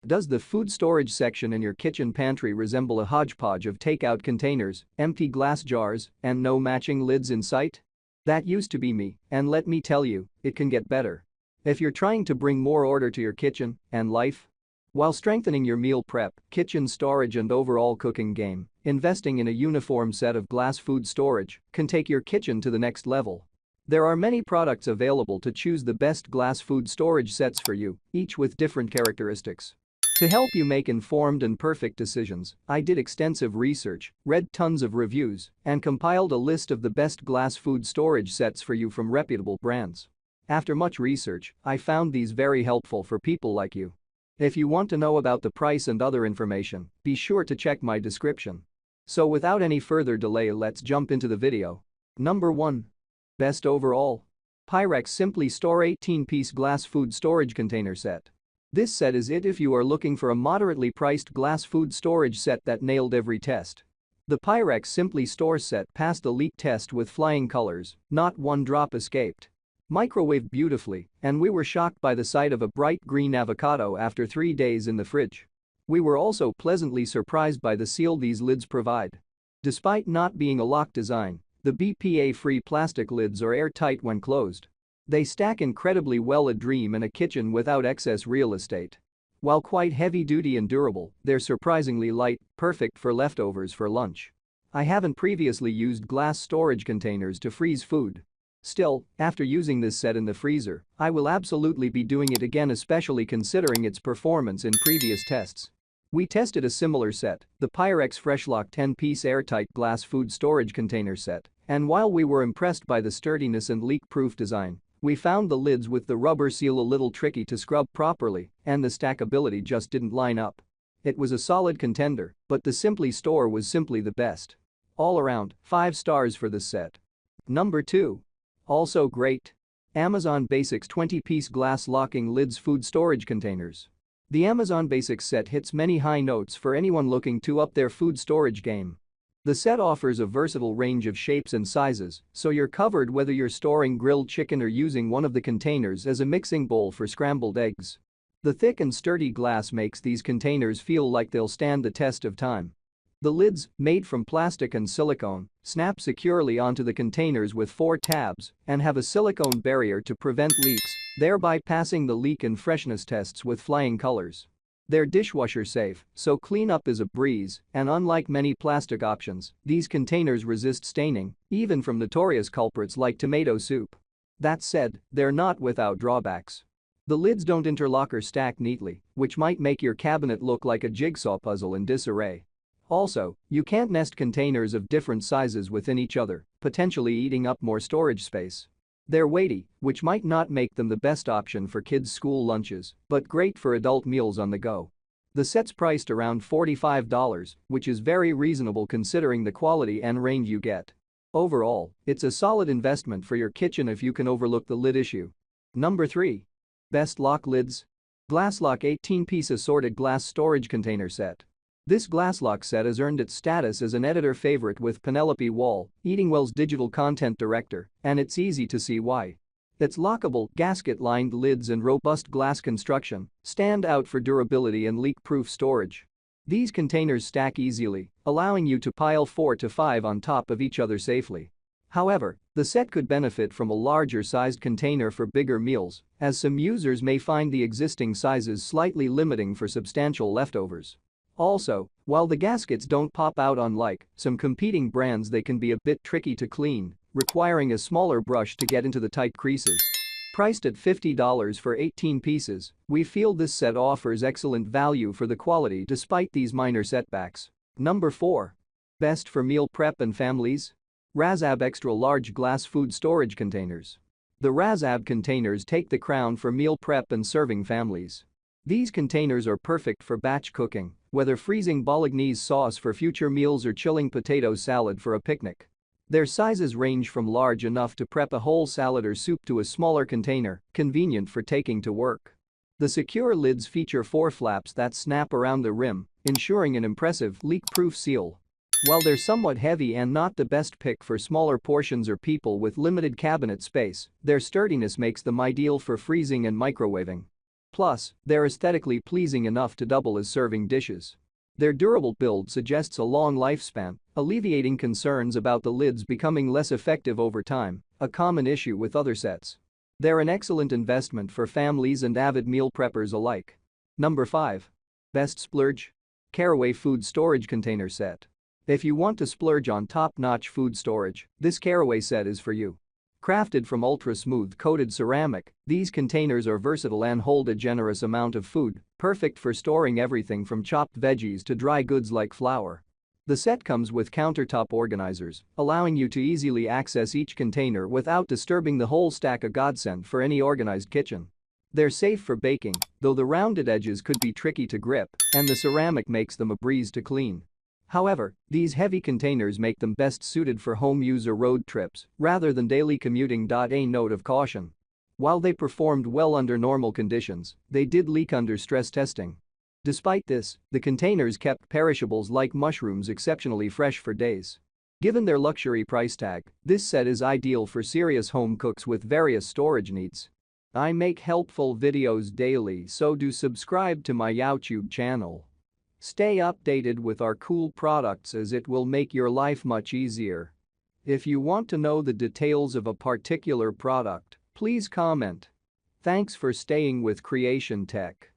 Does the food storage section in your kitchen pantry resemble a hodgepodge of takeout containers, empty glass jars, and no matching lids in sight? That used to be me, and let me tell you, it can get better. If you're trying to bring more order to your kitchen and life while strengthening your meal prep, kitchen storage and overall cooking game, investing in a uniform set of glass food storage can take your kitchen to the next level. There are many products available to choose the best glass food storage sets for you, each with different characteristics. To help you make informed and perfect decisions, I did extensive research, read tons of reviews, and compiled a list of the best glass food storage sets for you from reputable brands. After much research, I found these very helpful for people like you. If you want to know about the price and other information, be sure to check my description. So without any further delay, let's jump into the video. Number 1. Best overall. Pyrex Simply Store 18-piece glass food storage container set. This set is it if you are looking for a moderately priced glass food storage set that nailed every test. The Pyrex Simply Store set passed the leak test with flying colors, not one drop escaped. Microwaved beautifully, and we were shocked by the sight of a bright green avocado after 3 days in the fridge. We were also pleasantly surprised by the seal these lids provide. Despite not being a lock design, the BPA-free plastic lids are airtight when closed. They stack incredibly well, a dream in a kitchen without excess real estate. While quite heavy-duty and durable, they're surprisingly light, perfect for leftovers for lunch. I haven't previously used glass storage containers to freeze food. Still, after using this set in the freezer, I will absolutely be doing it again, especially considering its performance in previous tests. We tested a similar set, the Pyrex FreshLock 10-piece airtight glass food storage container set, and while we were impressed by the sturdiness and leak-proof design, we found the lids with the rubber seal a little tricky to scrub properly, and the stackability just didn't line up. It was a solid contender, but the Simply Store was simply the best. All around, 5 stars for this set. Number 2. Also great. Amazon Basics 20-piece glass locking lids food storage containers. The Amazon Basics set hits many high notes for anyone looking to up their food storage game. The set offers a versatile range of shapes and sizes, so you're covered whether you're storing grilled chicken or using one of the containers as a mixing bowl for scrambled eggs. The thick and sturdy glass makes these containers feel like they'll stand the test of time. The lids, made from plastic and silicone, snap securely onto the containers with 4 tabs and have a silicone barrier to prevent leaks, thereby passing the leak and freshness tests with flying colors. They're dishwasher safe, so cleanup is a breeze, and unlike many plastic options, these containers resist staining, even from notorious culprits like tomato soup. That said, they're not without drawbacks. The lids don't interlock or stack neatly, which might make your cabinet look like a jigsaw puzzle in disarray. Also, you can't nest containers of different sizes within each other, potentially eating up more storage space. They're weighty, which might not make them the best option for kids' school lunches, but great for adult meals on the go. The set's priced around $45, which is very reasonable considering the quality and range you get. Overall, it's a solid investment for your kitchen if you can overlook the lid issue. Number 3. Best lock lids. Glasslock 18-piece assorted glass storage container set. This Glasslock set has earned its status as an editor favorite with Penelope Wall, Eatingwell's digital content director, and it's easy to see why. Its lockable, gasket-lined lids and robust glass construction stand out for durability and leak-proof storage. These containers stack easily, allowing you to pile 4 to 5 on top of each other safely. However, the set could benefit from a larger-sized container for bigger meals, as some users may find the existing sizes slightly limiting for substantial leftovers. Also, while the gaskets don't pop out unlike some competing brands, they can be a bit tricky to clean, requiring a smaller brush to get into the tight creases. Priced at $50 for 18 pieces, we feel this set offers excellent value for the quality despite these minor setbacks. Number 4. Best for meal prep and families. Razab Extra Large Glass Food Storage Containers. The Razab containers take the crown for meal prep and serving families. These containers are perfect for batch cooking, whether freezing bolognese sauce for future meals or chilling potato salad for a picnic. Their sizes range from large enough to prep a whole salad or soup to a smaller container, convenient for taking to work. The secure lids feature 4 flaps that snap around the rim, ensuring an impressive leak-proof seal. While they're somewhat heavy and not the best pick for smaller portions or people with limited cabinet space, their sturdiness makes them ideal for freezing and microwaving. Plus, they're aesthetically pleasing enough to double as serving dishes. Their durable build suggests a long lifespan, alleviating concerns about the lids becoming less effective over time, a common issue with other sets. They're an excellent investment for families and avid meal preppers alike. Number 5. Best Splurge? Caraway Food Storage Container Set. If you want to splurge on top-notch food storage, this Caraway set is for you. Crafted from ultra-smooth coated ceramic, these containers are versatile and hold a generous amount of food, perfect for storing everything from chopped veggies to dry goods like flour. The set comes with countertop organizers, allowing you to easily access each container without disturbing the whole stack, a godsend for any organized kitchen. They're safe for baking, though the rounded edges could be tricky to grip, and the ceramic makes them a breeze to clean. However, these heavy containers make them best suited for home use or road trips rather than daily commuting. A note of caution. While they performed well under normal conditions, they did leak under stress testing. Despite this, the containers kept perishables like mushrooms exceptionally fresh for days. Given their luxury price tag, this set is ideal for serious home cooks with various storage needs. I make helpful videos daily, so do subscribe to my YouTube channel. Stay updated with our cool products as it will make your life much easier. If you want to know the details of a particular product, please comment. Thanks for staying with Creation Tech.